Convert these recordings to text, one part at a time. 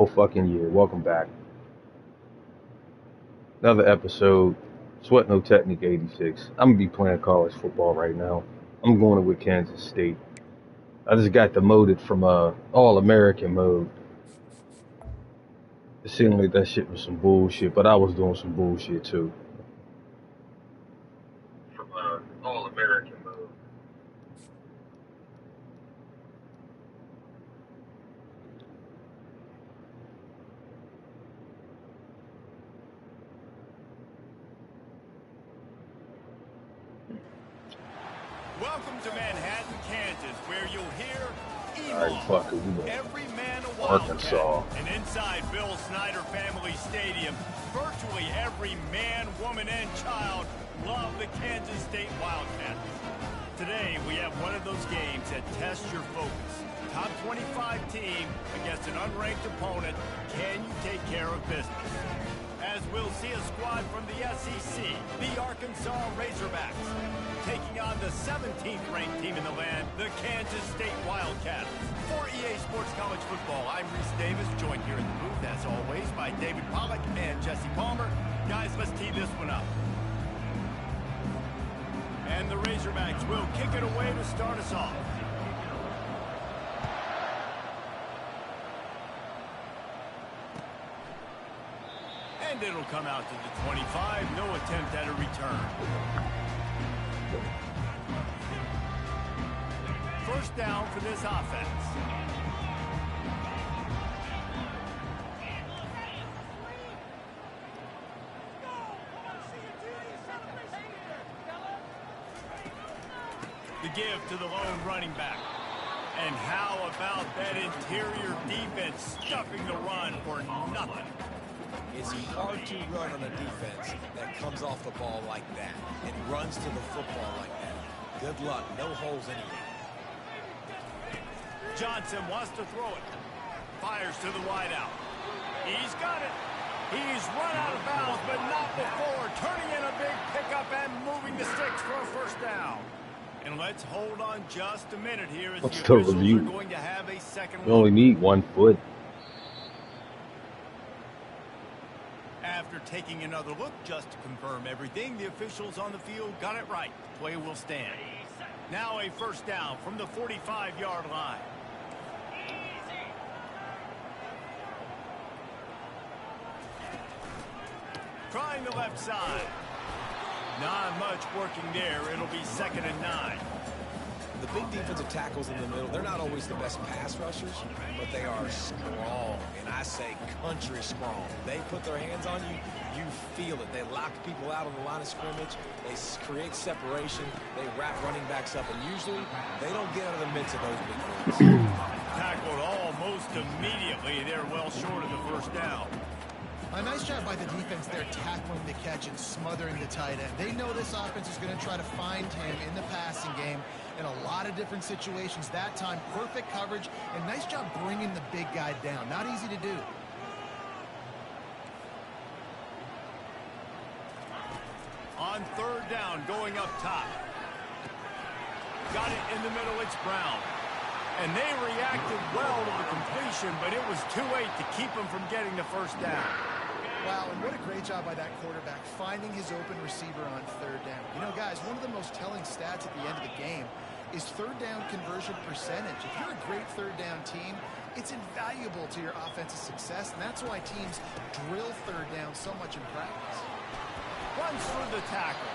Whole fucking year. Welcome back. Another episode. Sweat No Technique 86. I'm gonna be playing college football right now. I'm going with Kansas State. I just got demoted from All American mode. It seemed like that shit was some bullshit, but I was doing some bullshit too. From All American mode. Welcome to Manhattan, Kansas, where you'll hear Alright, fuck it, we going every man a Arkansas. Wildcat. And inside Bill Snyder Family Stadium, virtually every man, woman, and child love the Kansas State Wildcats. Today, we have one of those games that tests your focus. Top 25 team against an unranked opponent. Can you take care of business? As we'll see a squad from the SEC, the Arkansas Razorbacks, taking on the 17th ranked team in the land, the Kansas State Wildcats. For EA Sports College Football, I'm Reese Davis, joined here in the booth, as always, by David Pollack and Jesse Palmer. Guys, let's tee this one up. And the Razorbacks will kick it away to start us off. And it'll come out to the 25. No attempt at a return. First down for this offense. The give to the lone running back. And how about that interior defense stuffing the run for nothing? It's hard to run on a defense that comes off the ball like that and runs to the football like that. Good luck. No holes anywhere. Johnson wants to throw it. Fires to the wideout. He's got it. He's run out of bounds, but not before. Turning in a big pickup and moving the sticks for a first down. And let's hold on just a minute here as the What's the officials review? are going to have a second You only look. need 1 foot. After taking another look just to confirm everything, the officials on the field got it right. Play will stand. Now a first down from the 45-yard line. Trying the left side. Not much working there. It'll be 2nd and 9. The big defensive tackles in the middle, they're not always the best pass rushers, but they are strong, and I say country strong. They put their hands on you, you feel it. They lock people out on the line of scrimmage. They create separation. They wrap running backs up, and usually they don't get out of the midst of those big boys. Tackled almost immediately. They're well short of the first down. A nice job by the defense there tackling the catch and smothering the tight end. They know this offense is going to try to find him in the passing game in a lot of different situations. That time, perfect coverage, and nice job bringing the big guy down. Not easy to do. On third down, going up top. Got it in the middle, it's Brown. And they reacted well to the completion, but it was too late to keep them from getting the first down. Wow, and what a great job by that quarterback, finding his open receiver on third down. You know, guys, one of the most telling stats at the end of the game is third down conversion percentage. If you're a great third down team, it's invaluable to your offensive success, and that's why teams drill third down so much in practice. Runs through the tackle.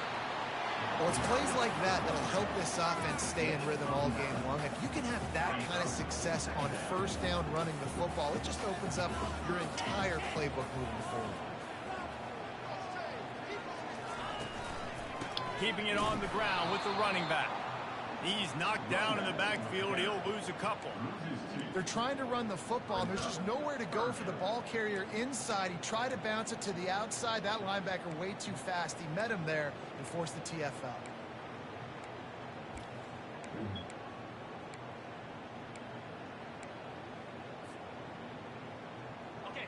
Well, it's plays like that that'll help this offense stay in rhythm all game long. If you can have that kind of success on first down running the football, it just opens up your entire playbook moving forward. Keeping it on the ground with the running back. He's knocked down in the backfield. He'll lose a couple. They're trying to run the football, and there's just nowhere to go for the ball carrier inside. He tried to bounce it to the outside. That linebacker way too fast. He met him there and forced the TFL.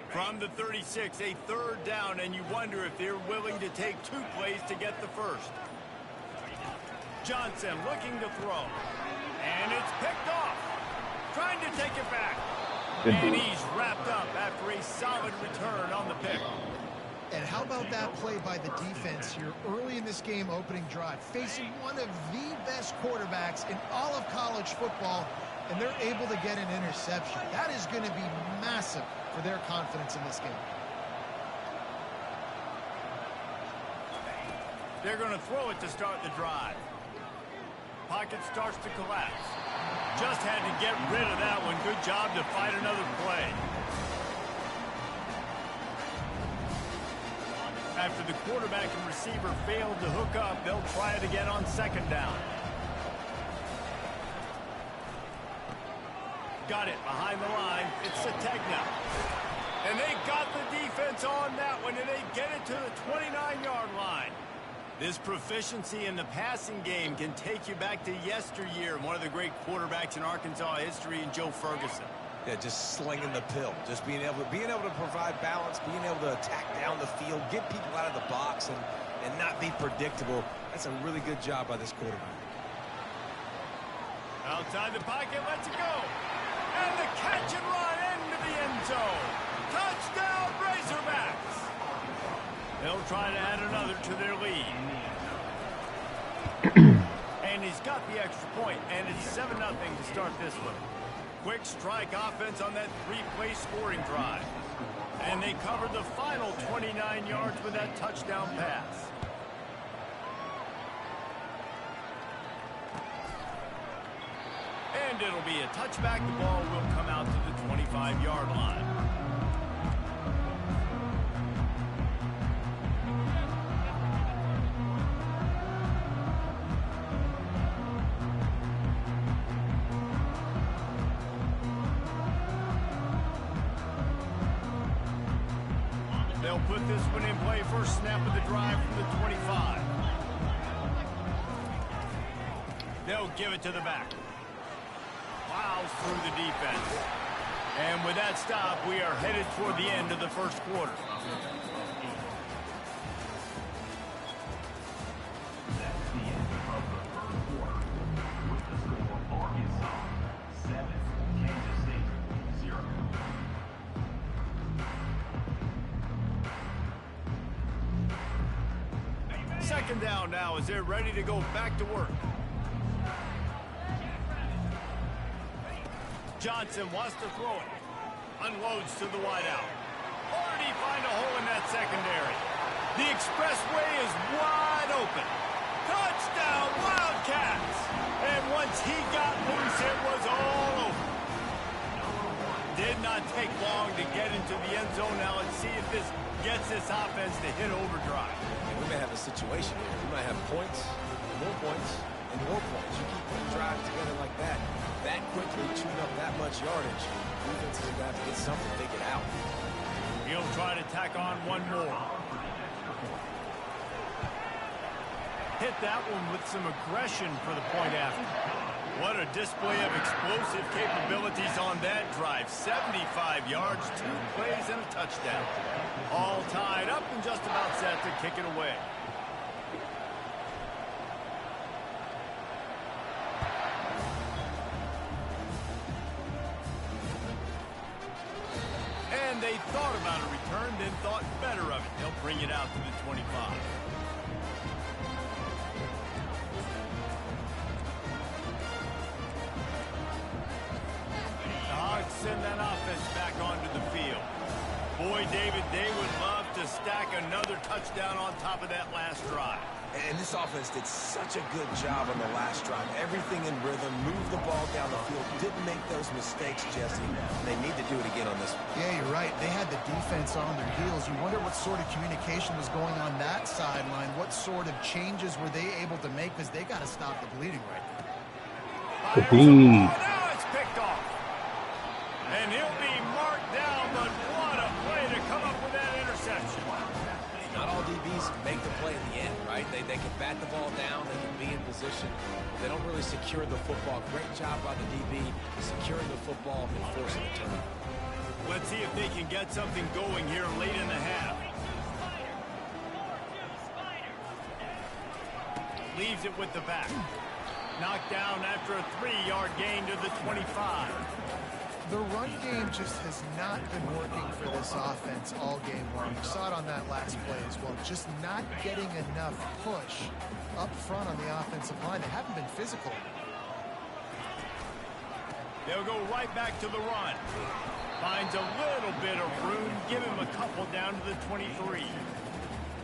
From the 36, a third down, and you wonder if they're willing to take 2 plays to get the first. Johnson looking to throw. And it's picked off. Trying to take it back. And he's wrapped up after a solid return on the pick. And how about that play by the defense here early in this game opening drive, facing one of the best quarterbacks in all of college football, and they're able to get an interception. That is going to be massive for their confidence in this game. They're going to throw it to start the drive. Pocket starts to collapse. Just had to get rid of that one. Good job to fight another play. After the quarterback and receiver failed to hook up, they'll try it again on second down. Got it behind the line. It's Sategna. And they got the defense on that one, and they get it to the 29-yard line. This proficiency in the passing game can take you back to yesteryear, one of the great quarterbacks in Arkansas history, in Joe Ferguson. Yeah, just slinging the pill, just being able to provide balance, being able to attack down the field, get people out of the box, and not be predictable. That's a really good job by this quarterback. Outside the pocket, lets it go. And the catch and run into the end zone. Touchdown, Razorbacks. They'll try to add another to their lead. And he's got the extra point, and it's 7-0 to start this one. Quick strike offense on that 3-play scoring drive. And they covered the final 29 yards with that touchdown pass. And it'll be a touchback. The ball will come out to the 25-yard line. They'll put this one in play. First snap of the drive from the 25. They'll give it to the back. Plows through the defense. And with that stop, we are headed toward the end of the first quarter. Second down now as they're ready to go back to work. Johnson wants to throw it. Unloads to the wideout. Or did he find a hole in that secondary? The expressway is wide open. Touchdown, Wildcats! And once he got loose, it was all over. Did not take long to get into the end zone. Now let's see if this gets this offense to hit overdrive. We may have a situation here. We might have points, more points, and more points. You keep putting drives together like that quickly, chewing up that much yardage, defense is going to have to get something to get out. He'll try to tack on one more. Hit that one with some aggression for the point after. What a display of explosive capabilities on that drive. 75 yards, 2 plays, and a touchdown. All tied up and just about set to kick it away. And they thought about a return, then thought better of it. They'll bring it out to the 25. Send that offense back onto the field. Boy, David, they would love to stack another touchdown on top of that last drive. And this offense did such a good job on the last drive. Everything in rhythm, moved the ball down the field, didn't make those mistakes, Jesse. They need to do it again on this one. Yeah, you're right. They had the defense on their heels. You wonder what sort of communication was going on that sideline. What sort of changes were they able to make? Because they got to stop the bleeding right there. Now it's picked off. And he'll be marked down, but what a play to come up with that interception. Not all DBs make the play at the end, right? They can bat the ball down, they can be in position. They don't really secure the football. Great job by the DB securing the football and forcing the turnover. Let's see if they can get something going here late in the half. Leaves it with the back. Knocked down after a 3-yard gain to the 25. The run game just has not been working for this offense all game long. You saw it on that last play as well. Just not getting enough push up front on the offensive line. They haven't been physical. They'll go right back to the run. Finds a little bit of room. Give him a couple down to the 23.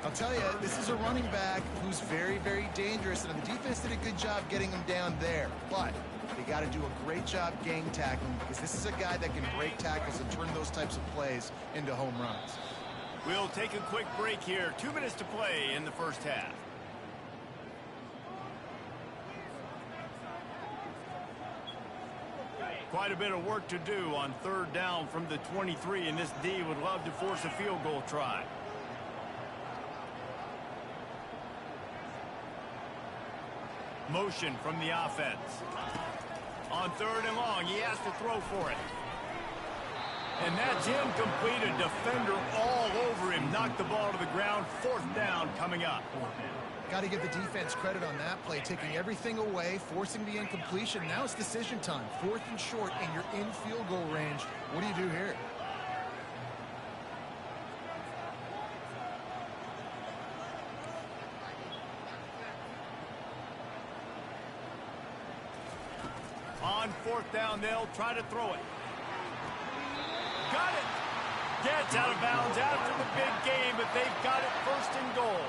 I'll tell you, this is a running back who's very, very dangerous, and the defense did a good job getting him down there. But they got to do a great job gang tackling, because this is a guy that can break tackles and turn those types of plays into home runs. We'll take a quick break here. 2 minutes to play in the first half. Quite a bit of work to do on third down from the 23, and this D would love to force a field goal try. Motion from the offense. On third and long, he has to throw for it. And that's incomplete. A defender all over him. Knocked the ball to the ground. Fourth down coming up. Got to give the defense credit on that play, taking everything away, forcing the incompletion. Now it's decision time. 4th and short, and you're in field goal range. What do you do here? On 4th down, they'll try to throw it. Got it. Gets out of bounds after the big game, but they've got it 1st and goal.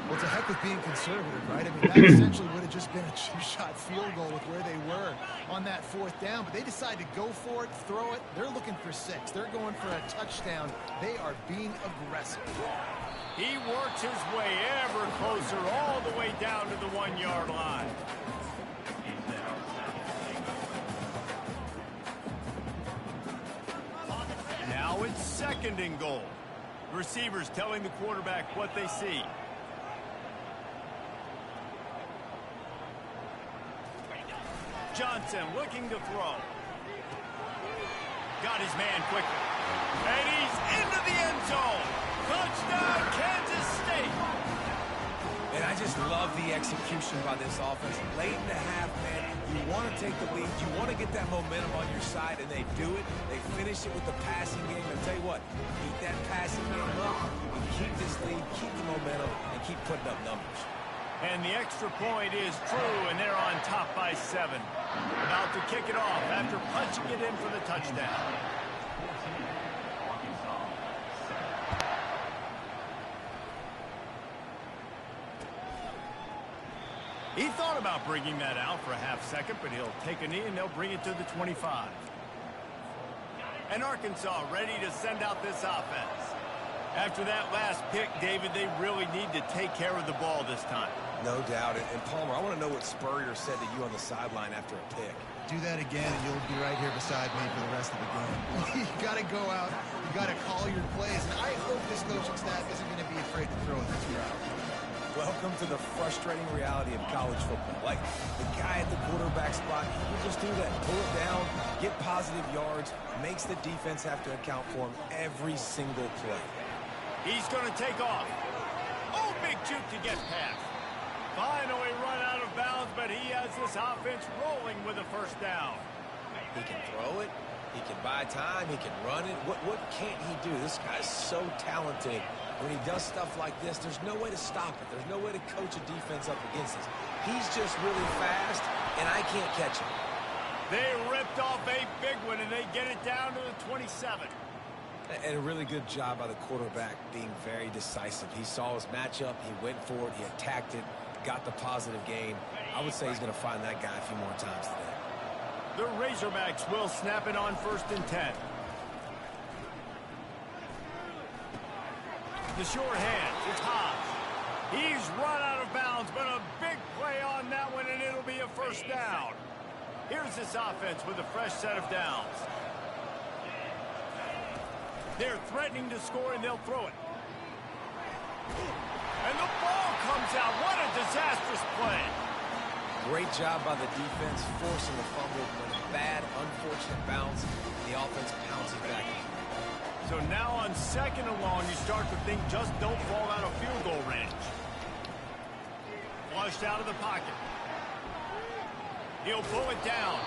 Well, it's a heck with being conservative, right? I mean, that essentially would have just been a 2-shot field goal with where they were on that 4th down. But they decide to go for it, throw it. They're looking for 6. They're going for a touchdown. They are being aggressive. He works his way ever closer all the way down to the 1-yard line. Now it's 2nd and goal. Receivers telling the quarterback what they see. Johnson looking to throw. Got his man quickly. And he's into the end zone. Touchdown, Kansas State. And I just love the execution by this offense. Late in the half, man, you want to take the lead. You want to get that momentum on your side, and they do it. They finish it with the passing game. And tell you what, keep that passing game up, and keep this lead, keep the momentum, and keep putting up numbers. And the extra point is true, and they're on top by 7. About to kick it off after punching it in for the touchdown. He thought about bringing that out for a half-second, but he'll take a knee, and they'll bring it to the 25. And Arkansas ready to send out this offense. After that last pick, David, they really need to take care of the ball this time. No doubt. And Palmer, I want to know what Spurrier said to you on the sideline after a pick. Do that again, and you'll be right here beside me for the rest of the game. You got to go out. You got to call your plays. And I hope this coaching staff isn't going to be afraid to throw this route. Welcome to the frustrating reality of college football. Like, the guy at the quarterback spot, he will just do that. Pull it down, get positive yards, makes the defense have to account for him every single play. He's going to take off. Oh, big juke to get past. Finally run out of bounds, but he has this offense rolling with a 1st down. He can throw it. He can buy time. He can run it. What can't he do? This guy's so talented. When he does stuff like this, there's no way to stop it. There's no way to coach a defense up against this. He's just really fast, and I can't catch him. They ripped off a big one, and they get it down to the 27. And a really good job by the quarterback being very decisive. He saw his matchup. He went for it. He attacked it. Got the positive gain. I would say he's going to find that guy a few more times today. The Razorbacks will snap it on 1st and 10. The short hand, it's Haas. He's run out of bounds, but a big play on that one, and it'll be a 1st down. Here's this offense with a fresh set of downs. They're threatening to score, and they'll throw it. And the ball comes out. What a disastrous play. Great job by the defense, forcing the fumble, but a bad, unfortunate bounce. The offense pounces back. So now on 2nd and long, you start to think just don't fall out of field goal range. Flushed out of the pocket. He'll pull it down.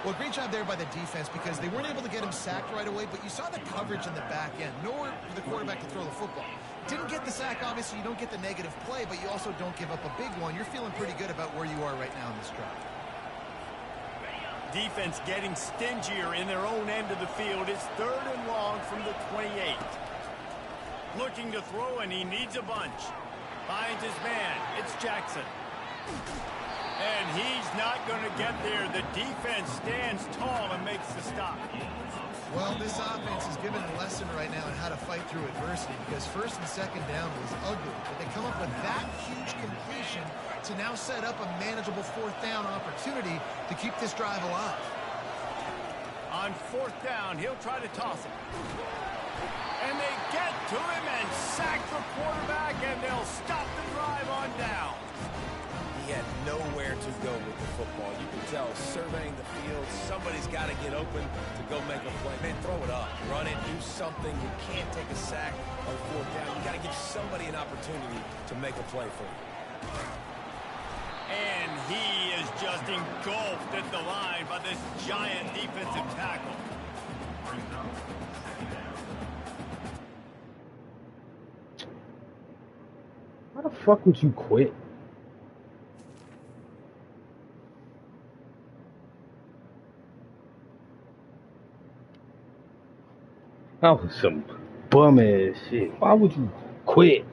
Well, great job there by the defense because they weren't able to get him sacked right away, but you saw the coverage in the back end. Nowhere for the quarterback to throw the football. Didn't get the sack, obviously. You don't get the negative play, but you also don't give up a big one. You're feeling pretty good about where you are right now in this drive. Defense getting stingier in their own end of the field. It's 3rd and long from the 28. Looking to throw, and he needs a bunch. Finds his man. It's Jackson. And he's not going to get there. The defense stands tall and makes the stop. Well, this offense is given a lesson right now on how to fight through adversity because 1st and 2nd down was ugly. But they come up with that huge completion to now set up a manageable 4th down opportunity to keep this drive alive. On 4th down, he'll try to toss it. And they get to him and sack the quarterback, and they'll stop the drive on down. He had nowhere to go with the football. You can tell, surveying the field, somebody's got to get open to go make a play. Man, throw it up. Run it. Do something. You can't take a sack on 4th down. You got to give somebody an opportunity to make a play for you. And he is just engulfed at the line by this giant defensive tackle. Why the fuck would you quit? That was some bum ass shit. Why would you quit?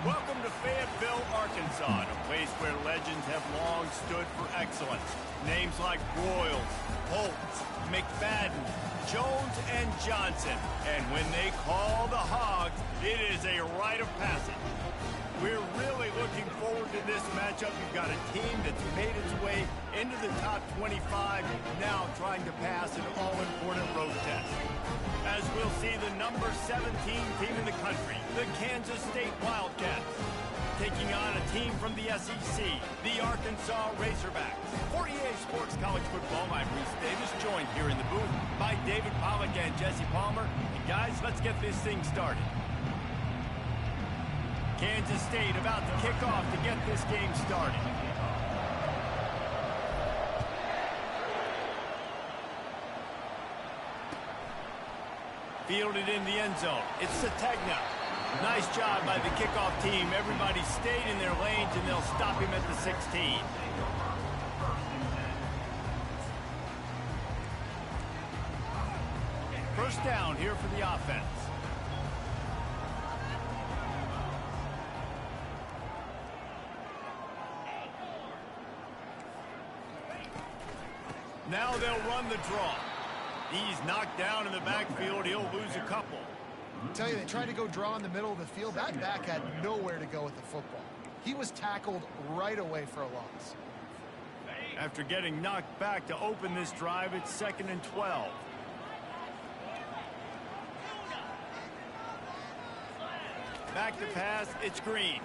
Welcome to Fayetteville, Arkansas, a place where legends have long stood for excellence. Names like Broyles, Holtz, McFadden, Jones, and Johnson. And when they call the Hogs, it is a rite of passage. We're really looking forward to this matchup. You've got a team that's made its way into the top 25, now trying to pass an all-important road test. As we'll see the number 17 team in the country, the Kansas State Wildcats, taking on a team from the SEC, the Arkansas Razorbacks. For EA Sports College Football, I'm Reese Davis, joined here in the booth by David Pollack and Jesse Palmer. And guys, let's get this thing started. Kansas State about to kick off to get this game started. Fielded in the end zone. It's Sategna. Nice job by the kickoff team. Everybody stayed in their lanes, and they'll stop him at the 16. First down here for the offense. Now they'll run the draw. He's knocked down in the backfield. He'll lose a couple. I tell you, they tried to go draw in the middle of the field. That back had nowhere to go with the football. He was tackled right away for a loss. After getting knocked back to open this drive, it's 2nd and 12. Back to pass, it's Green.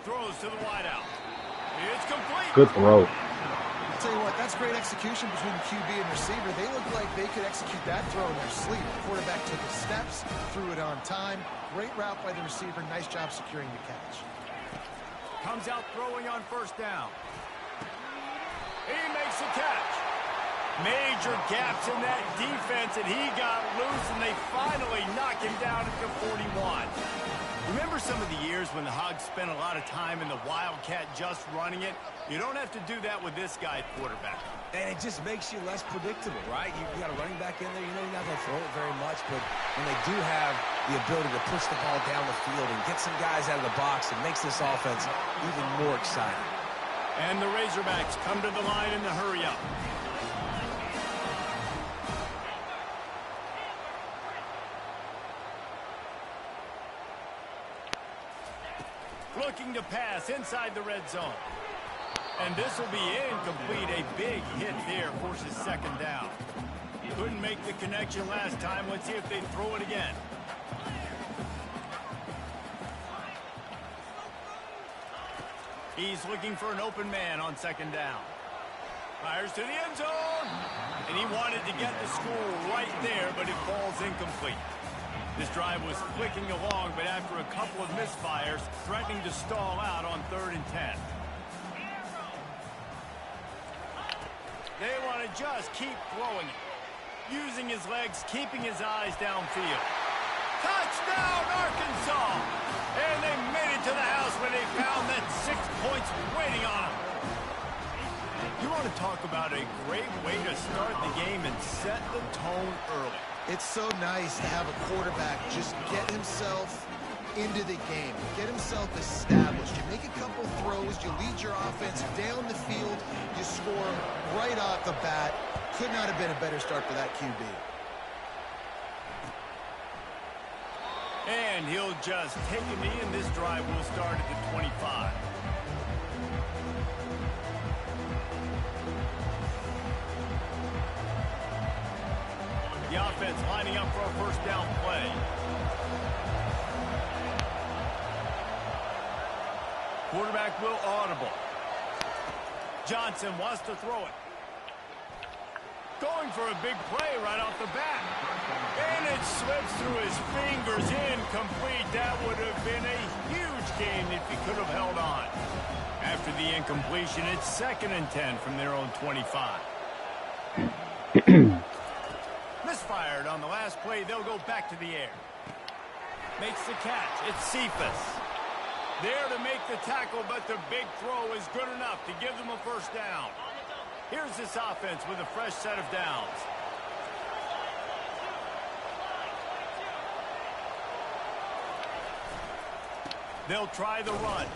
Throws to the wideout. It's complete. Good throw. I'll tell you what, that's great execution between the QB and receiver. They look like they could execute that throw in their sleep. The quarterback took his steps, threw it on time. Great route by the receiver. Nice job securing the catch. Comes out throwing on first down. He makes the catch. Major gaps in that defense, and he got loose, and they finally knock him down at the 41. Remember some of the years when the Hogs spent a lot of time in the Wildcat just running it? You don't have to do that with this guy at quarterback. And it just makes you less predictable, right? You got a running back in there. You know you're not going to throw it very much, but when they do have the ability to push the ball down the field and get some guys out of the box, it makes this offense even more exciting. And the Razorbacks come to the line in the hurry-up. Looking to pass inside the red zone. And this will be incomplete. A big hit there forces second down. Couldn't make the connection last time. Let's see if they throw it again. He's looking for an open man on second down. Fires to the end zone. And he wanted to get the score right there, but it falls incomplete. This drive was clicking along, but after a couple of misfires, threatening to stall out on 3rd and 10. They want to just keep throwing it. Using his legs, keeping his eyes downfield. Touchdown, Arkansas! And they made it to the house when they found that 6 points waiting on them. You want to talk about a great way to start the game and set the tone early. It's so nice to have a quarterback just get himself into the game, get himself established. You make a couple throws, you lead your offense down the field, you score right off the bat. Could not have been a better start for that QB. And he'll just take a knee, and this drive will start at the 25. The offense lining up for a first down play. Quarterback will audible. Johnson wants to throw it. Going for a big play right off the bat. And it slips through his fingers, incomplete. That would have been a huge gain if he could have held on. After the incompletion, it's 2nd and 10 from their own 25. Misfired on the last play. They'll go back to the air. Makes the catch. It's Cephas. There to make the tackle, but the big throw is good enough to give them a first down. Here's this offense with a fresh set of downs. They'll try the run.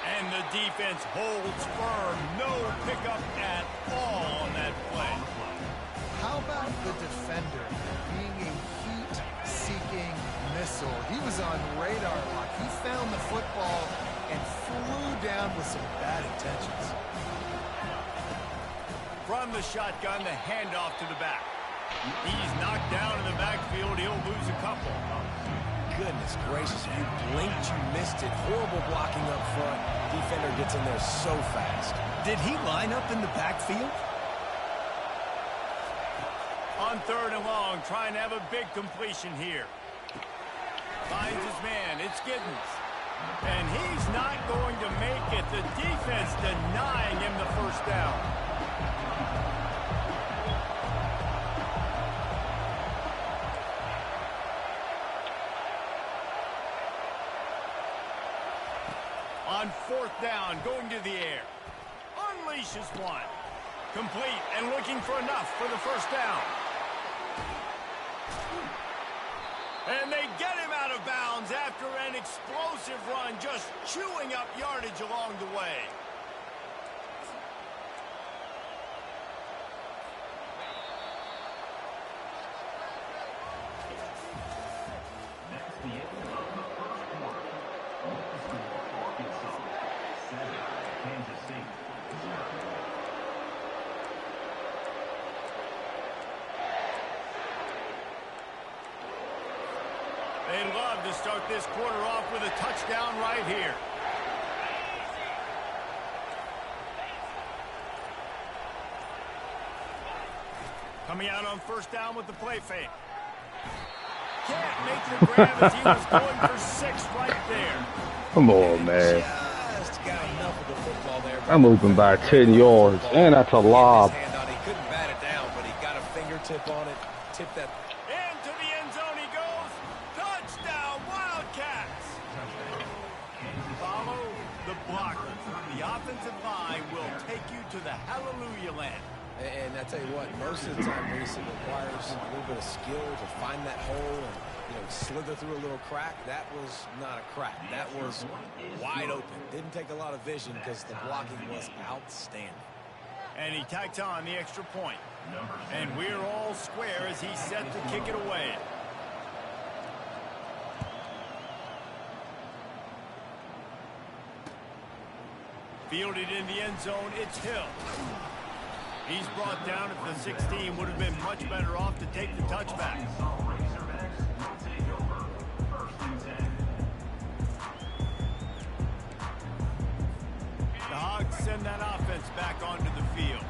And the defense holds firm. No pickup at all on that play. How about the defender being a heat-seeking missile? He was on radar lock. He found the football and flew down with some bad intentions. From the shotgun, the handoff to the back. He's knocked down in the backfield. He'll lose a couple. Goodness gracious, if you blinked, you missed it. Horrible blocking up front. Defender gets in there so fast. Did he line up in the backfield? On 3rd and long, trying to have a big completion here. Finds his man. It's Giddens. And he's not going to make it. The defense denying him the first down. On 4th down, going to the air. Unleashes one. Complete and looking for enough for the first down. And they get him out of bounds after an explosive run, just chewing up yardage along the way. They'd love to start this quarter off with a touchdown right here. Coming out on 1st down with the play fake. Can't make the grab as he was going for 6 right there. Come on, man. Just got enough of the football there. I'm open by 10 yards, and that's a lob. He couldn't bat it down. tip on it. Tip that. Into the end zone he goes. Touchdown, Wildcats. Follow the blocker. The offensive line will take you to the hallelujah land. And I tell you what, most of the time, Reese, it requires a little bit of skill to find that hole and, slither through a little crack. That was not a crack. That was wide open. Didn't take a lot of vision because the blocking was outstanding. And he tacks on the extra point. And we're all square as he's set to kick it away. Fielded in the end zone, it's Hill. He's brought down at the 16. Would have been much better off to take the touchback. The Hogs send that offense back onto the field.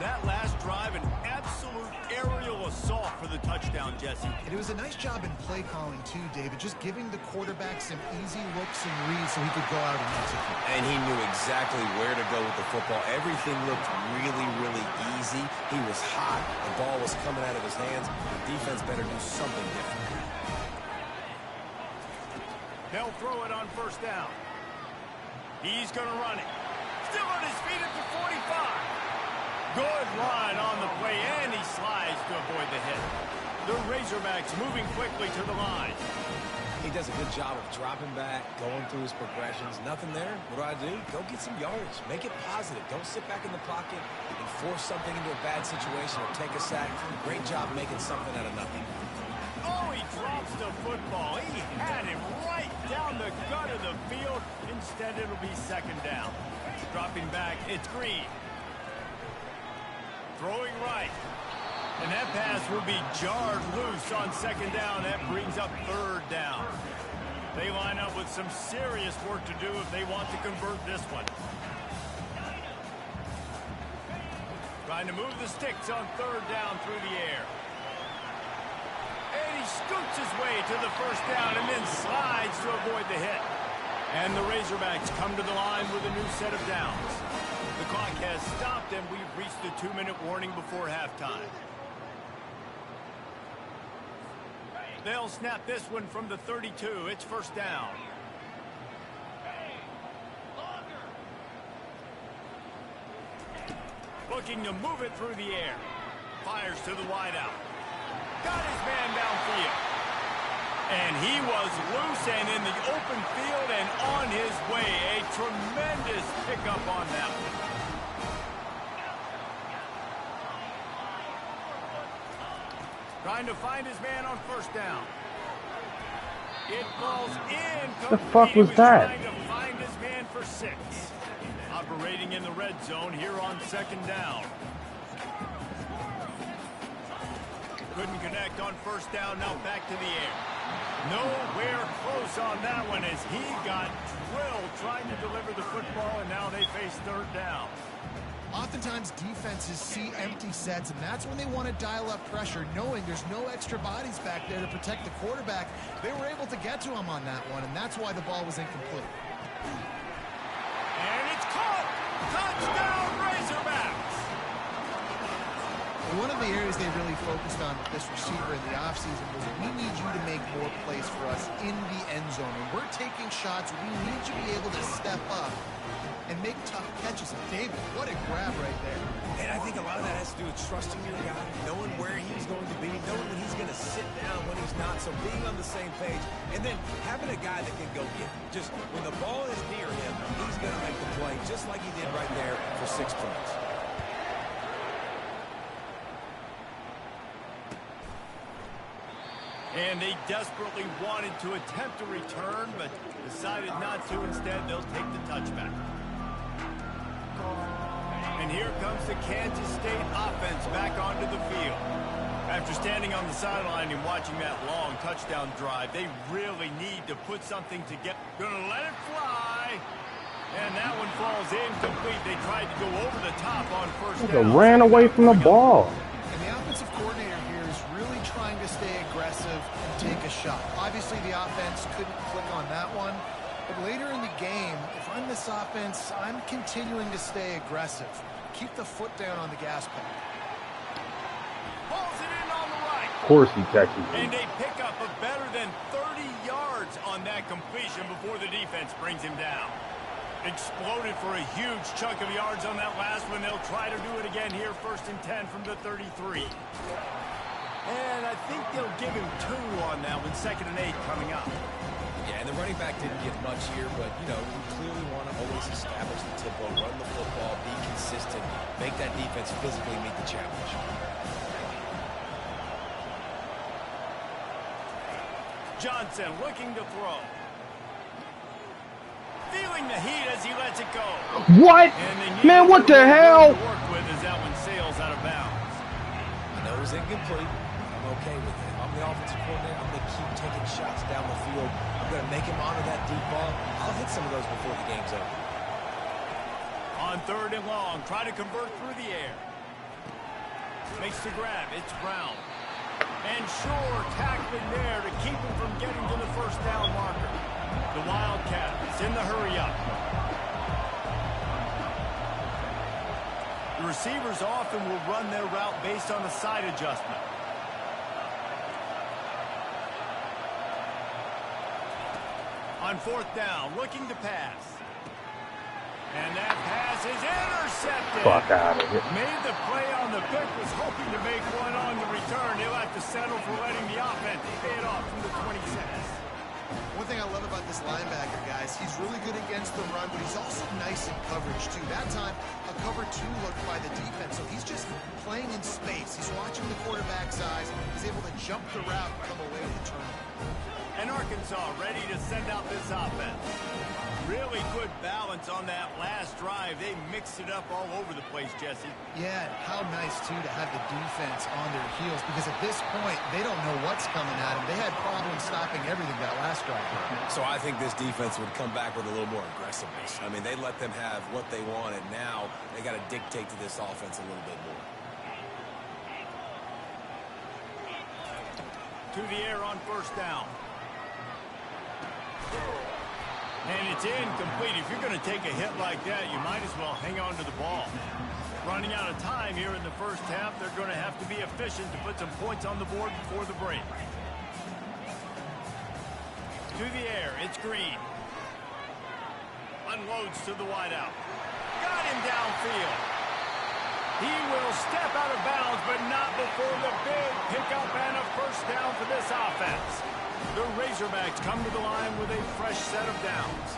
That last drive, an absolute aerial assault for the touchdown, Jesse. And it was a nice job in play calling, too, David, just giving the quarterback some easy looks and reads so he could go out and execute. And he knew exactly where to go with the football. Everything looked really, really easy. He was hot. The ball was coming out of his hands. The defense better do something different. They'll throw it on first down. He's going to run it. Still on his feet at the 45. Good line on the play, and he slides to avoid the hit. The Razorbacks moving quickly to the line. He does a good job of dropping back, going through his progressions. Nothing there. What do? Go get some yards. Make it positive. Don't sit back in the pocket and force something into a bad situation or take a sack. Great job making something out of nothing. Oh, he drops the football. He had it right down the gut of the field. Instead, it'll be second down. Dropping back, it's Green. Throwing right. And that pass will be jarred loose on second down. That brings up third down. They line up with some serious work to do if they want to convert this one. Trying to move the sticks on third down through the air. And he scoots his way to the first down and then slides to avoid the hit. And the Razorbacks come to the line with a new set of downs. The clock has stopped and we've reached the 2-minute warning before halftime. They'll snap this one from the 32. It's first down. Looking to move it through the air. Fires to the wideout. Got his man downfield. And he was loose and in the open field and on his way. A tremendous pickup on that one. Trying to find his man on first down. It falls in. The fuck was that? Trying to find his man for 6. Operating in the red zone here on second down. Couldn't connect on first down. Now back to the air. Nowhere close on that one as he got drilled trying to deliver the football, and now they face third down. Oftentimes, defenses see empty sets, and that's when they want to dial up pressure, knowing there's no extra bodies back there to protect the quarterback. They were able to get to him on that one, and that's why the ball was incomplete. And it's caught! Touchdown, Razorbacks! One of the areas they really focused on with this receiver in the offseason was we need you to make more plays for us in the end zone. When we're taking shots, we need you to be able to step up and make tough catches. David, what a grab right there. And I think a lot of that has to do with trusting your guy, knowing where he's going to be, knowing when he's going to sit down, when he's not, so being on the same page, and then having a guy that can go get it. Just when the ball is near him, he's going to make the play, just like he did right there for 6 points. And they desperately wanted to attempt a return, but decided not to. Instead, they'll take the touchback. And here comes the Kansas State offense back onto the field. After standing on the sideline and watching that long touchdown drive, they really need to put something together. Gonna let it fly. And that one falls incomplete. They tried to go over the top on first down. Ran away from the ball. And the offensive coordinator here is really trying to stay aggressive and take a shot. Obviously, the offense couldn't click on that one. But later in the game, if I'm this offense, I'm continuing to stay aggressive. Keep the foot down on the gas pedal. Balls it course he catches And it. they pick up a better than 30 yards on that completion before the defense brings him down. Exploded for a huge chunk of yards on that last one. They'll try to do it again here, 1st and 10 from the 33. And I think they'll give him 2 on that one, 2nd and 8 coming up. Yeah, and the running back didn't get much here, but, you know, you clearly want to always establish the tempo, run the football, be consistent, make that defense physically meet the challenge. Johnson looking to throw. Feeling the heat as he lets it go. What? Man, what the hell? Work with as that one sails out of bounds. I know it was incomplete. I'm okay with it. I'm the offensive coordinator. I'm going to keep taking shots down the field. I'm going to make him honor that deep ball. I'll hit some of those before the game's over. On 3rd and long, try to convert through the air. Makes the grab. It's Brown. And Shore tackling there to keep him from getting to the 1st down marker. The Wildcats in the hurry-up. The receivers often will run their route based on a side adjustment. On 4th down, looking to pass. And that pass is intercepted. Fuck out of it. Made the play on the pick, was hoping to make one on the return. He'll have to settle for letting the offense pay it off from the 26. One thing I love about this linebacker, guys, he's really good against the run, but he's also nice in coverage, too. That time, a cover 2 look by the defense, so he's just playing in space. He's watching the quarterback's eyes. He's able to jump the route and come away with the turnover. And Arkansas ready to send out this offense. Really good balance on that last drive. They mixed it up all over the place, Jesse. Yeah, how nice, too, to have the defense on their heels, because at this point, they don't know what's coming at them. They had problems stopping everything that last drive. So I think this defense would come back with a little more aggressiveness. I mean, they let them have what they wanted. Now they got to dictate to this offense a little bit more. To the air on 1st down. And it's incomplete. If you're going to take a hit like that, you might as well hang on to the ball. Running out of time here in the 1st half, they're going to have to be efficient to put some points on the board before the break. To the air, it's Green. Unloads to the wideout. Got him downfield. He will step out of bounds, but not before the big pickup and a 1st down for this offense. The Razorbacks come to the line with a fresh set of downs.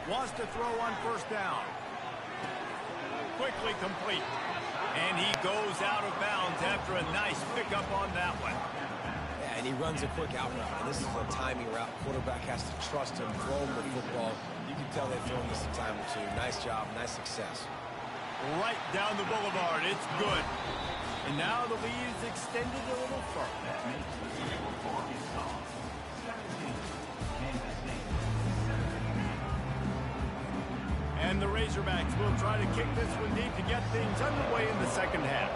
Wants to throw on 1st down. Quickly complete. And he goes out of bounds after a nice pickup on that one. Yeah, and he runs a quick out route. And this is a timing route. Quarterback has to trust him, throw him the football. You can tell they've thrown this a time or 2. Nice job, nice success. Right down the boulevard. It's good. And now the lead is extended a little further. And the Razorbacks will try to kick this one deep to get things underway in the 2nd half.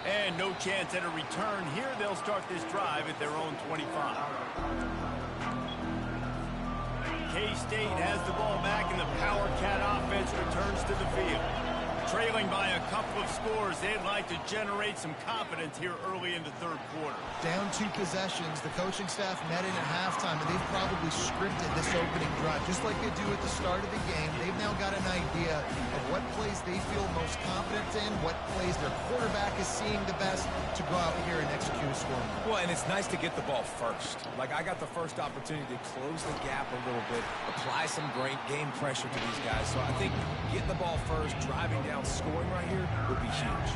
And no chance at a return here. They'll start this drive at their own 25. K-State has the ball back, and the Power Cat offense returns to the field. Trailing by a couple of scores, they'd like to generate some confidence here early in the 3rd quarter. Down 2 possessions, the coaching staff met in at halftime, and they've probably scripted this opening drive, just like they do at the start of the game. They've now got an idea of what plays they feel most confident in, what plays their quarterback is seeing the best to go out here and execute a score. Well, and it's nice to get the ball first. Like, I got the first opportunity to close the gap a little bit, apply some great game pressure to these guys. So I think getting the ball first, driving down, scoring right here would be huge.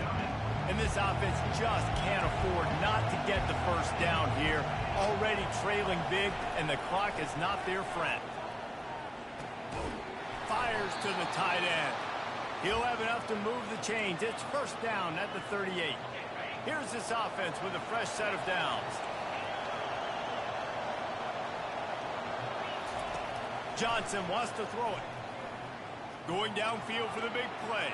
And this offense just can't afford not to get the 1st down here. Already trailing big, and the clock is not their friend. Fires to the tight end. He'll have enough to move the chains. It's 1st down at the 38. Here's this offense with a fresh set of downs. Johnson wants to throw it. Going downfield for the big play.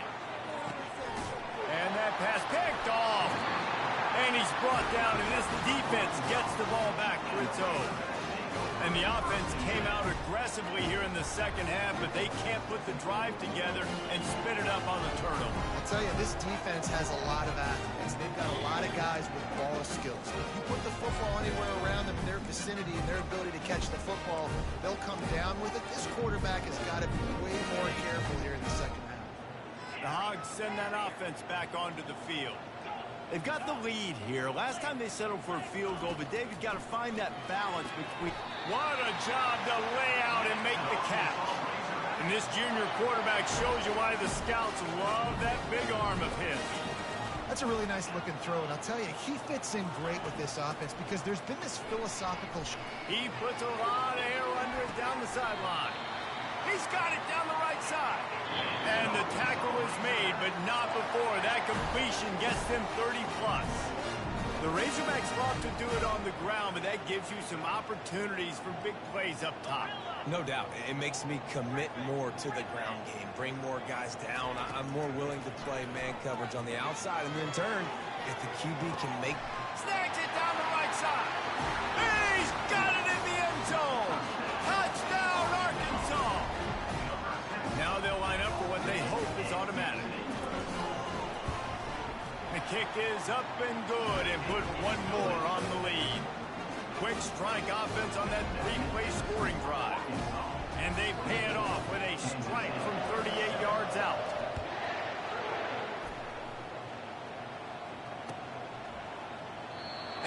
And that pass picked off. And he's brought down, and this defense gets the ball back for its own. And the offense came out aggressively here in the second half, but they can't put the drive together and spin it up on the turnover. I'll tell you, this defense has a lot of athletes. They've got a lot of guys with ball skills. If you put the football anywhere around them in their vicinity and their ability to catch the football, they'll come down with it. This quarterback has got to be way more careful here in the second half. The Hogs send that offense back onto the field. They've got the lead here. Last time they settled for a field goal, but David got to find that balance between. What a job to lay out and make the catch. And this junior quarterback shows you why the scouts love that big arm of his. That's a really nice looking throw, and I'll tell you, he fits in great with this offense because there's been this philosophical. He puts a lot of air under it down the sideline. He's got it down the right side. And the tackle is made, but not before that completion gets them 30-plus. The Razorbacks love to do it on the ground, but that gives you some opportunities for big plays up top. No doubt. It makes me commit more to the ground game, bring more guys down. I'm more willing to play man coverage on the outside, and in turn, if the QB can make... Snags it down the right side. He's got it in the end zone. Touchdown, Arkansas. Now they'll line up for what they hope is automatic. The kick is up and good and put one more on the lead. Quick strike offense on that three-play scoring drive. And they pay it off with a strike from 38 yards out.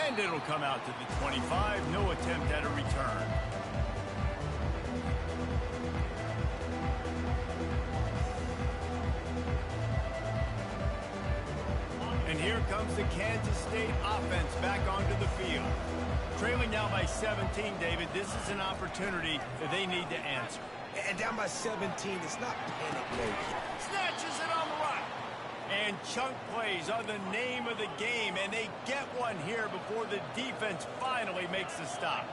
And it'll come out to the 25. No attempt at a return. And here comes the Kansas State offense back onto the field. Trailing now by 17, David, this is an opportunity that they need to answer. And down by 17, it's not panic mode. Snatches it on the right. And chunk plays are the name of the game, and they get one here before the defense finally makes the stop.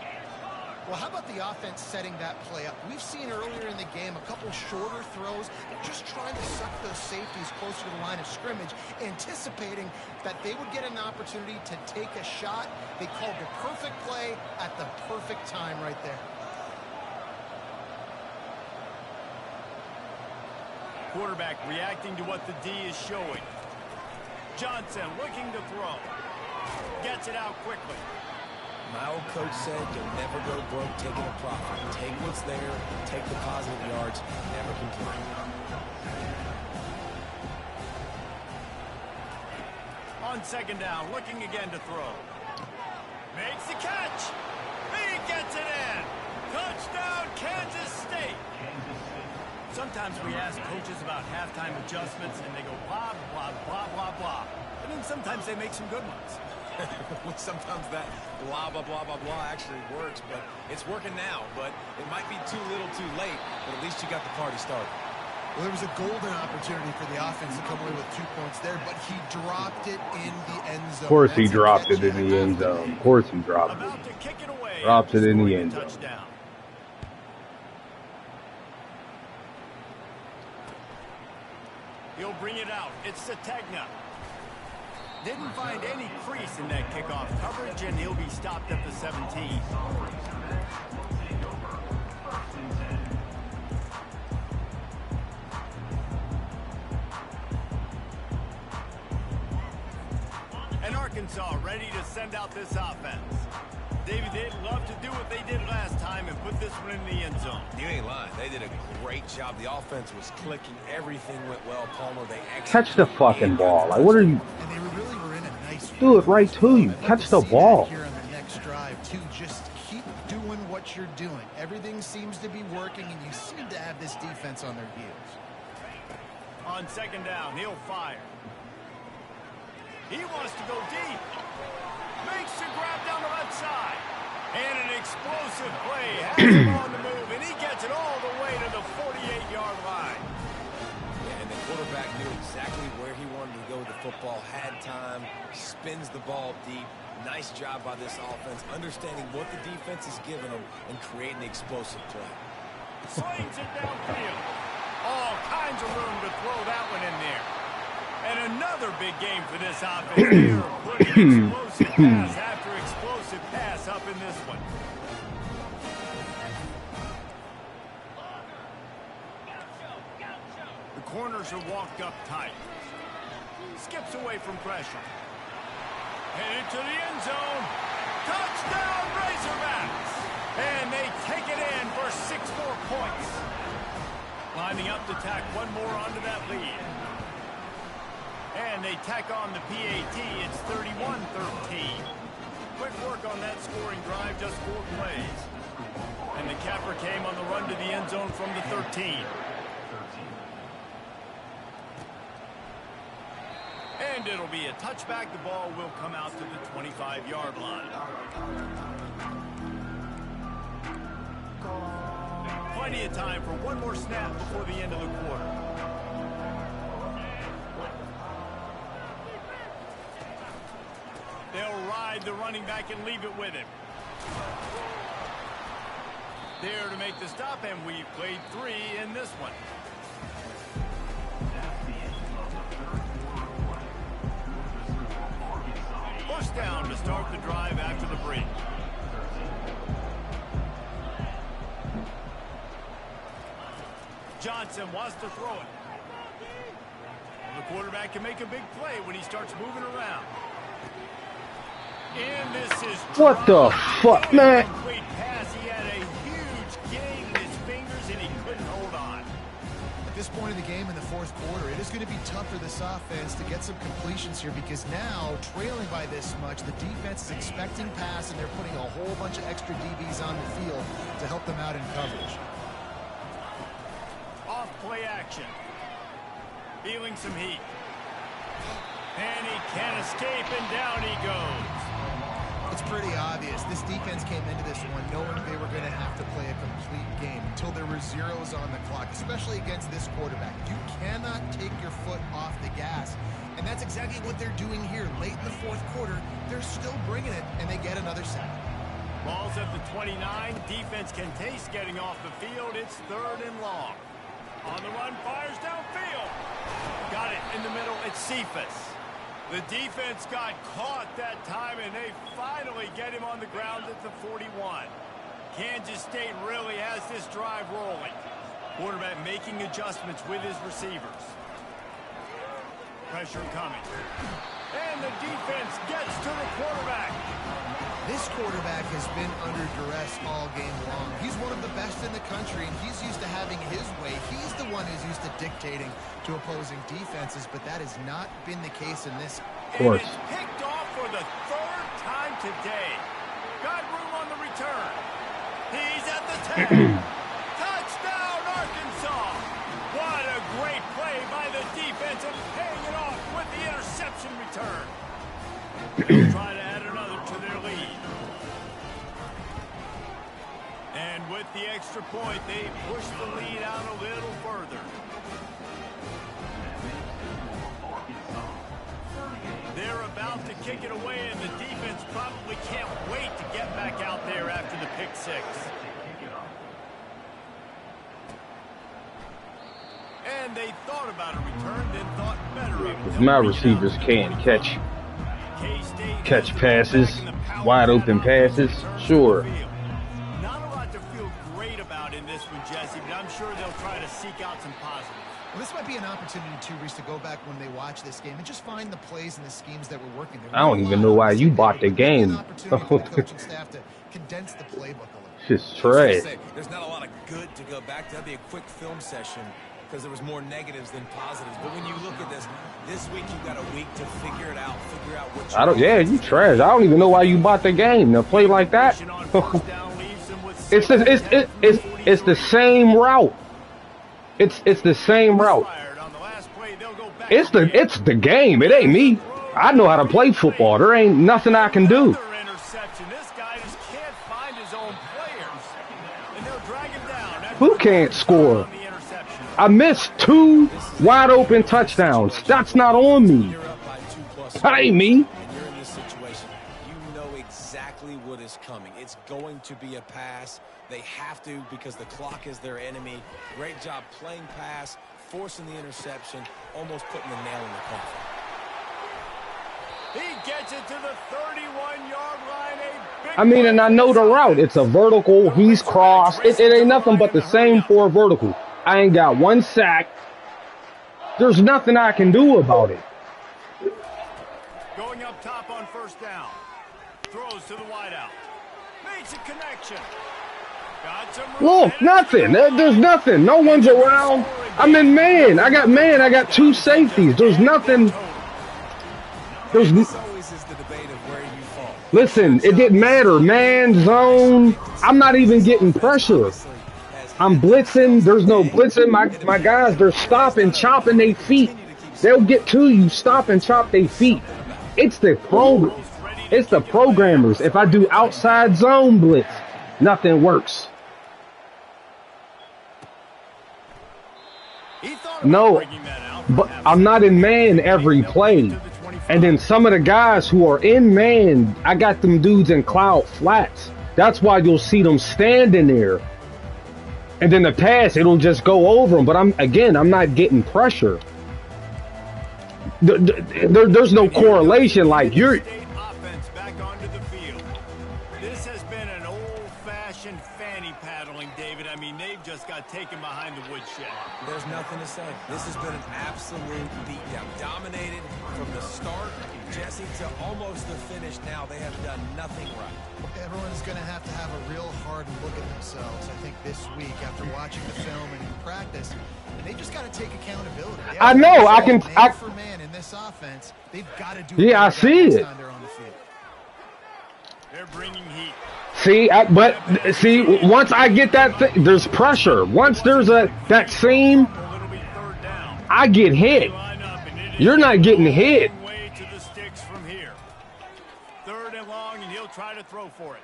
Well, how about the offense setting that play up? We've seen earlier in the game a couple shorter throws. They're just trying to suck those safeties closer to the line of scrimmage, anticipating that they would get an opportunity to take a shot. They called the perfect play at the perfect time right there. Quarterback reacting to what the D is showing. Johnson looking to throw. Gets it out quickly. My old coach said you'll never go broke taking a profit. Take what's there, take the positive yards, never complain. On second down, looking again to throw. Makes the catch. He gets it in. Touchdown, Kansas State. Sometimes we ask coaches about halftime adjustments, and they go blah, blah, blah, blah, blah. And then sometimes they make some good ones. Sometimes that blah, blah, blah, blah, blah actually works, but it's working now. But it might be too little too late, but at least you got the party started. Well, there was a golden opportunity for the offense to come away with 2 points there, but he dropped it in the end zone. Of course he dropped it in the end zone. Of course he dropped it. About to kick it away. Dropped it in the end zone. Touchdown. He'll bring it out. It's Sategna. Didn't find any crease in that kickoff coverage, and he'll be stopped at the 17. And Arkansas ready to send out this offense. David, they'd love to do what they did last time and put this one in the end zone. You ain't lying. They did a great job. The offense was clicking. Everything went well. Palmer, they Catch the fucking ball. Like, what are you? And they really were in a nice Do it right to you. Catch the ball. Here on the next drive, too. Just keep doing what you're doing. Everything seems to be working, and you seem to have this defense on their heels. On second down, he'll fire. He wants to go deep. Makes the grab down the left side. And an explosive play. Has him on the move, and he gets it all the way to the 48-yard line. Yeah, and the quarterback knew exactly where he wanted to go with the football, had time, spins the ball deep. Nice job by this offense, understanding what the defense is giving them and creating the explosive play. Slings it downfield. All kinds of room to throw that one in there. And another big game for this offense. They are putting explosive pass after explosive pass up in this one. corners are walked up tight. Skips away from pressure. And into the end zone. Touchdown, Razorbacks! And they take it in for 6 more points. Lining up to tack one more onto that lead. And they tack on the PAT. It's 31-13. Quick work on that scoring drive, just 4 plays. And the capper came on the run to the end zone from the 13. And it'll be a touchback. The ball will come out to the 25-yard line. Plenty of time for one more snap before the end of the quarter. They'll ride the running back and leave it with him. There to make the stop, and we've played 3 in this one. First down to start the drive after the break. Johnson wants to throw it. The quarterback can make a big play when he starts moving around. And this is What the fuck, man? complete pass. He had a huge gain in his fingers, and he couldn't hold on. At this point of the game in the 4th quarter, it is going to be tough for this offense to get some completions here because now, trailing by this much, the defense is expecting pass, and they're putting a whole bunch of extra DBs on the field to help them out in coverage. Off play action. Feeling some heat. And he can't escape, and down he goes. It's pretty obvious. This defense came into this one knowing they were going to have to play a complete game until there were zeros on the clock, especially against this quarterback. You cannot take your foot off the gas, and that's exactly what they're doing here. Late in the 4th quarter, they're still bringing it, and they get another sack. Ball's at the 29. Defense can taste getting off the field. It's 3rd and long. On the run, fires downfield. Got it in the middle. It's Cephas. The defense got caught that time, and they finally get him on the ground at the 41. Kansas State really has this drive rolling. Quarterback making adjustments with his receivers. Pressure coming. And the defense gets to the quarterback. This quarterback has been under duress all game long. He's one of the best in the country, and he's used to having his way. He's the one who's used to dictating to opposing defenses, but that has not been the case in this. Of course. And it's picked off for the 3rd time today. Got room on the return. He's at the 10. Touchdown, Arkansas. What a great play by the defense and paying it off with the interception return. They'll try to add another to their lead. And with the extra point, they push the lead out a little further. They're about to kick it away, and the defense probably can't wait to get back out there after the pick 6. And they thought about a return, then thought better of it. My receivers can't catch passes, wide open passes. Sure. Not a lot to feel great about in this one, Jesse, but I'm sure they'll try to seek out some positives. Well, this might be an opportunity, too, Reese, to go back when they watch this game and just find the plays and the schemes that were working. I don't even know why you bought the game. An opportunity for the coaching staff to condense the playbook a little. Just trash. There's not a lot of good to go back to. That'd be a quick film session because there was more negatives than positives. But when you look at this week you've got a week to figure it out, what I don't. Yeah, you trash. I don't even know why you bought the game to play like that. It's the same route. It's the same route. It's the game. It ain't me. I know how to play football. There ain't nothing I can do. Who can't score? I missed 2 wide open touchdowns. That's not on me. That ain't me. And you're in this situation. You know exactly what is coming. It's going to be a pass. They have to because the clock is their enemy. Great job playing pass, forcing the interception, almost putting the nail in the coffin. He gets it to the 31-yard line. I mean, and I know the route. It's a vertical. He's crossed. It ain't nothing but the same 4 vertical. I ain't got 1 sack. There's nothing I can do about it. Going up top on first down. Throws to the wideout. Makes a connection. Got some room. Look, nothing. There's nothing. No one's around. I'm in man. I got two safeties. There's nothing. There's. This always is the debate of where you fall. Listen, it didn't matter. Man, zone. I'm not even getting pressure. I'm blitzing. There's no blitzing. My guys, they're stopping, chopping their feet. They'll get to you. Stop and chop their feet. It's the programmers. If I do outside zone blitz, nothing works. No, but I'm not in man every play. And then some of the guys who are in man, I got them dudes in cloud flats. That's why you'll see them standing there. And then the pass, it'll just go over them. But I'm not getting pressure. There's no correlation. Like you're. Offense back onto the field. This has been an old-fashioned fanny paddling, David. I mean, they've just got taken behind the woodshed. There's nothing to say. This has been an absolute beatdown. Dominated from the start, Jesse, to almost the finish now. They have done nothing right. Everyone's going to have a real hard look at themselves, I think, this week after watching the film and in practice. And they just got to take accountability. I know. I can. Man for man in this offense, they've got to do. Yeah, I see it. They're bringing heat. See, once I get that thing, there's pressure. Once there's that seam, I get hit. You're not getting hit. Way to the sticks from here. Third and long, and he'll try to throw for it.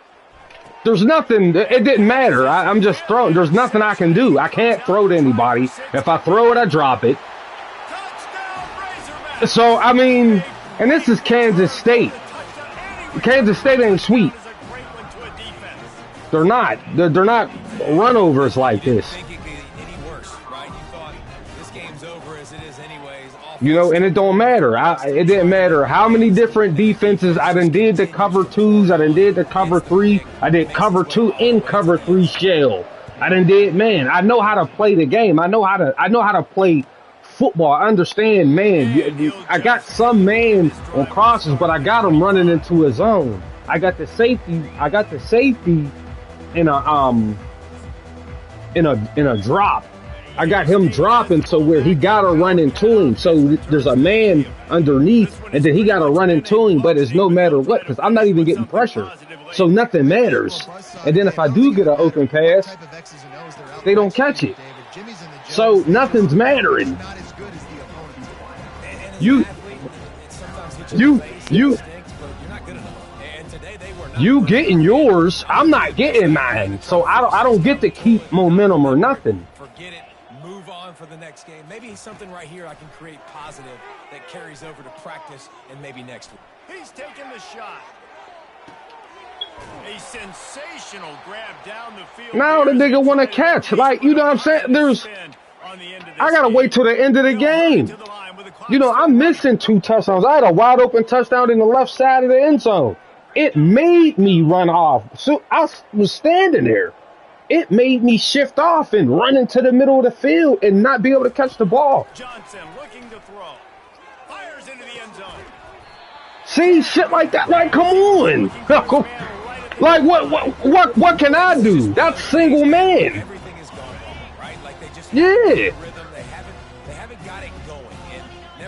There's nothing. It didn't matter. I'm just throwing. There's nothing I can do. I can't throw to anybody. If I throw it, I drop it. So, I mean, and this is Kansas State. Kansas State ain't sweet. They're not. They're not runovers like this. You know, and it don't matter. It didn't matter how many different defenses I done did the cover twos. I done did the cover three. I did cover two and cover three shell. I done did, man. I know how to play the game. I know how to play football. I understand, man. I got some man on crosses, but I got him running into a zone. I got the safety in a drop. I got him dropping so where he got to run into him. So there's a man underneath, and then he got to run into him, but it's no matter what, because I'm not even getting pressure. So nothing matters. And then if I do get an open pass, they don't catch it. So nothing's mattering. You getting yours, I'm not getting mine. So I don't get to keep momentum or nothing. Forget it. Move on for the next game. Maybe something right here I can create positive that carries over to practice and maybe next week. He's taking the shot. A sensational grab down the field. Now the nigga want to catch. Like, you know what I'm saying? I got to wait till the end of the game. You know, I'm missing 2 touchdowns. I had a wide open touchdown in the left side of the end zone. It made me run off. So I was standing there. It made me shift off and run into the middle of the field and not be able to catch the ball. Johnson looking to throw. Fires into the end zone. See, shit like that. Like, come on. Like, what can I do? That's single man. Everything is going wrong, right? Like they just Yeah. They haven't got it going.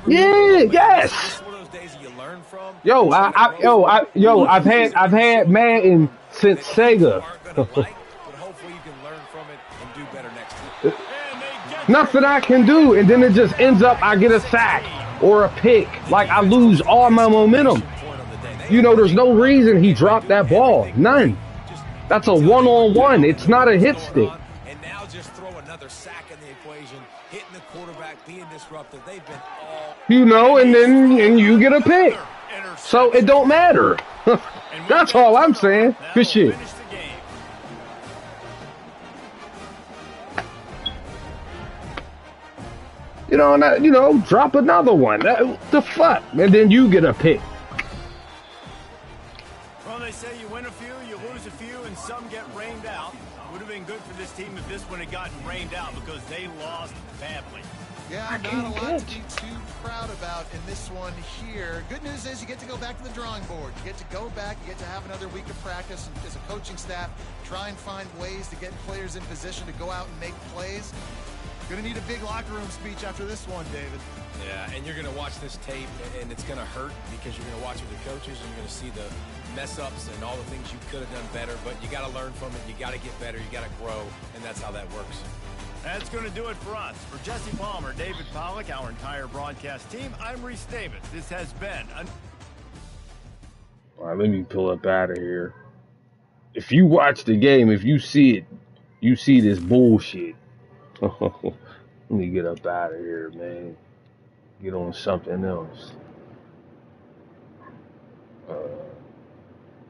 Yeah, yes. It's one of those days that you learn from. I've had Madden since Sega. Nothing I can do, and then it just ends up I get a sack or a pick. Like, I lose all my momentum. You know, there's no reason he dropped that ball. None. That's a one-on-one. It's not a hit stick. And now just throw another sack in the equation, hitting the quarterback, being disruptive. They've been all... You know, and you get a pick. So it don't matter. That's all I'm saying. Good shit. Drop another one. The fuck? And then you get a pick. Well, they say you win a few, you lose a few, and some get rained out. Would have been good for this team if this one had gotten rained out because they lost badly. Yeah, I not can't a lot to catch. be too proud about in this one here. Good news is you get to go back to the drawing board. You get to go back, you get to have another week of practice, and as a coaching staff, try and find ways to get players in position to go out and make plays. Going to need a big locker room speech after this one, David. Yeah, and you're going to watch this tape, and it's going to hurt because you're going to watch with the coaches, and you're going to see the mess-ups and all the things you could have done better, but you got to learn from it. You got to get better. You got to grow, and that's how that works. That's going to do it for us. For Jesse Palmer, David Pollack, our entire broadcast team, I'm Reese Davis. This has been All right, let me pull up out of here. If you watch the game, if you see it, you see this bullshit. Let me get up out of here, man. Get on something else.